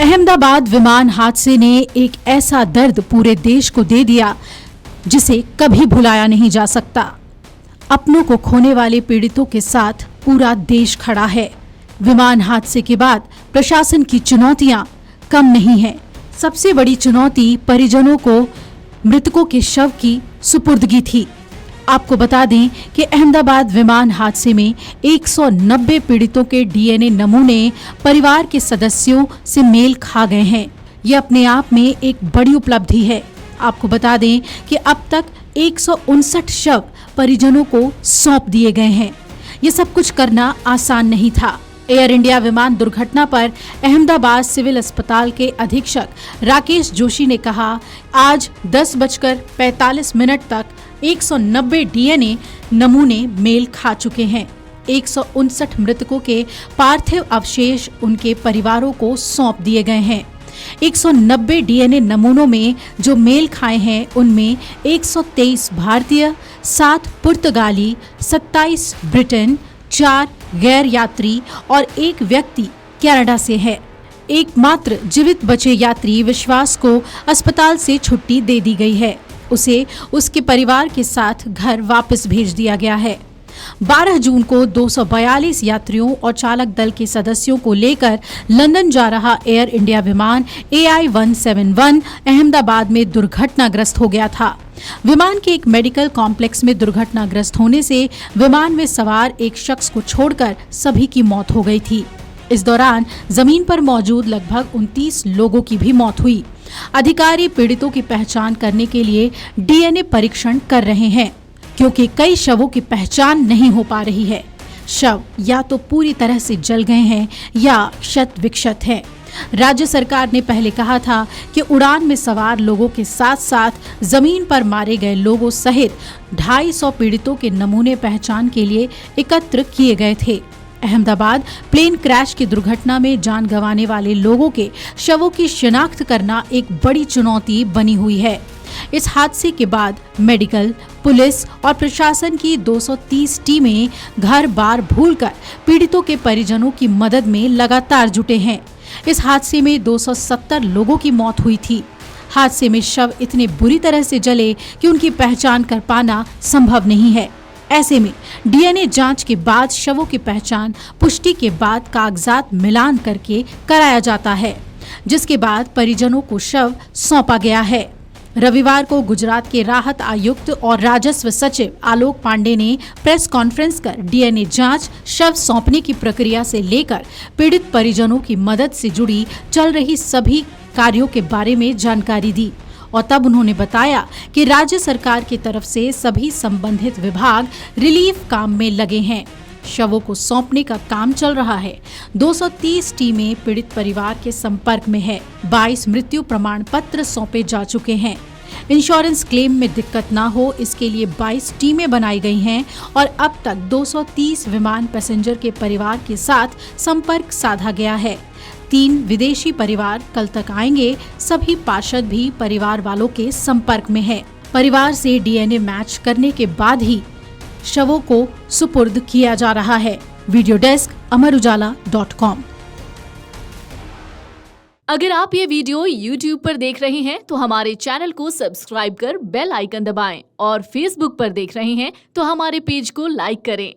अहमदाबाद विमान हादसे ने एक ऐसा दर्द पूरे देश को दे दिया जिसे कभी भुलाया नहीं जा सकता। अपनों को खोने वाले पीड़ितों के साथ पूरा देश खड़ा है। विमान हादसे के बाद प्रशासन की चुनौतियां कम नहीं है। सबसे बड़ी चुनौती परिजनों को मृतकों के शव की सुपुर्दगी थी। आपको बता दें कि अहमदाबाद विमान हादसे में 190 पीड़ितों के डीएनए नमूने परिवार के सदस्यों से मेल खा गए हैं। ये अपने आप में एक बड़ी उपलब्धि है। आपको बता दें कि अब तक 159 शव परिजनों को सौंप दिए गए हैं। ये सब कुछ करना आसान नहीं था। एयर इंडिया विमान दुर्घटना पर अहमदाबाद सिविल अस्पताल के अधीक्षक राकेश जोशी ने कहा, आज 10:45 तक 190 डीएनए नमूने मेल खा चुके हैं। 159 मृतकों के पार्थिव अवशेष उनके परिवारों को सौंप दिए गए हैं। 190 डीएनए नमूनों में जो मेल खाए हैं उनमें 123 भारतीय, 7 पुर्तगाली, 27 ब्रिटेन, 4 गैर यात्री और 1 व्यक्ति कनाडा से है। एकमात्र जीवित बचे यात्री विश्वास को अस्पताल से छुट्टी दे दी गई है। उसे उसके परिवार के साथ घर वापस भेज दिया गया है। 12 जून को 242 यात्रियों और चालक दल के सदस्यों को लेकर लंदन जा रहा एयर इंडिया विमान AI-171 अहमदाबाद में दुर्घटनाग्रस्त हो गया था। विमान के एक मेडिकल कॉम्प्लेक्स में दुर्घटनाग्रस्त होने से विमान में सवार एक शख्स को छोड़कर सभी की मौत हो गई थी। इस दौरान जमीन पर मौजूद लगभग 29 लोगों की भी मौत हुई। अधिकारी पीड़ितों की पहचान करने के लिए डीएनए परीक्षण कर रहे हैं, क्योंकि कई शवों की पहचान नहीं हो पा रही है। शव या तो पूरी तरह से जल गए हैं या क्षत विक्षत है। राज्य सरकार ने पहले कहा था कि उड़ान में सवार लोगों के साथ साथ जमीन पर मारे गए लोगों सहित 250 पीड़ितों के नमूने पहचान के लिए एकत्र किए गए थे। अहमदाबाद प्लेन क्रैश की दुर्घटना में जान गंवाने वाले लोगों के शवों की शिनाख्त करना एक बड़ी चुनौती बनी हुई है। इस हादसे के बाद मेडिकल, पुलिस और प्रशासन की 230 टीमें घर बार भूलकर पीड़ितों के परिजनों की मदद में लगातार जुटे हैं। इस हादसे में 270 लोगों की मौत हुई थी। हादसे में शव इतने बुरी तरह से जले कि उनकी पहचान कर पाना संभव नहीं है। ऐसे में डीएनए जांच के बाद शवों की पहचान पुष्टि के बाद कागजात मिलान करके कराया जाता है, जिसके बाद परिजनों को शव सौंपा गया है। रविवार को गुजरात के राहत आयुक्त और राजस्व सचिव आलोक पांडे ने प्रेस कॉन्फ्रेंस कर डीएनए जांच, शव सौंपने की प्रक्रिया से लेकर पीड़ित परिजनों की मदद से जुड़ी चल रही सभी कार्यों के बारे में जानकारी दी और तब उन्होंने बताया कि राज्य सरकार की तरफ से सभी संबंधित विभाग रिलीफ काम में लगे हैं। शवों को सौंपने का काम चल रहा है। 230 टीमें पीड़ित परिवार के संपर्क में है। 22 मृत्यु प्रमाण पत्र सौंपे जा चुके हैं। इंश्योरेंस क्लेम में दिक्कत ना हो इसके लिए 22 टीमें बनाई गई हैं और अब तक 230 विमान पैसेंजर के परिवार के साथ संपर्क साधा गया है। 3 विदेशी परिवार कल तक आएंगे। सभी पार्षद भी परिवार वालों के संपर्क में है। परिवार से डीएनए मैच करने के बाद ही शवों को सुपुर्द किया जा रहा है। Video desk amarujala.com। अगर आप ये वीडियो YouTube पर देख रहे हैं तो हमारे चैनल को सब्सक्राइब कर बेल आइकन दबाएं और Facebook पर देख रहे हैं तो हमारे पेज को लाइक करें।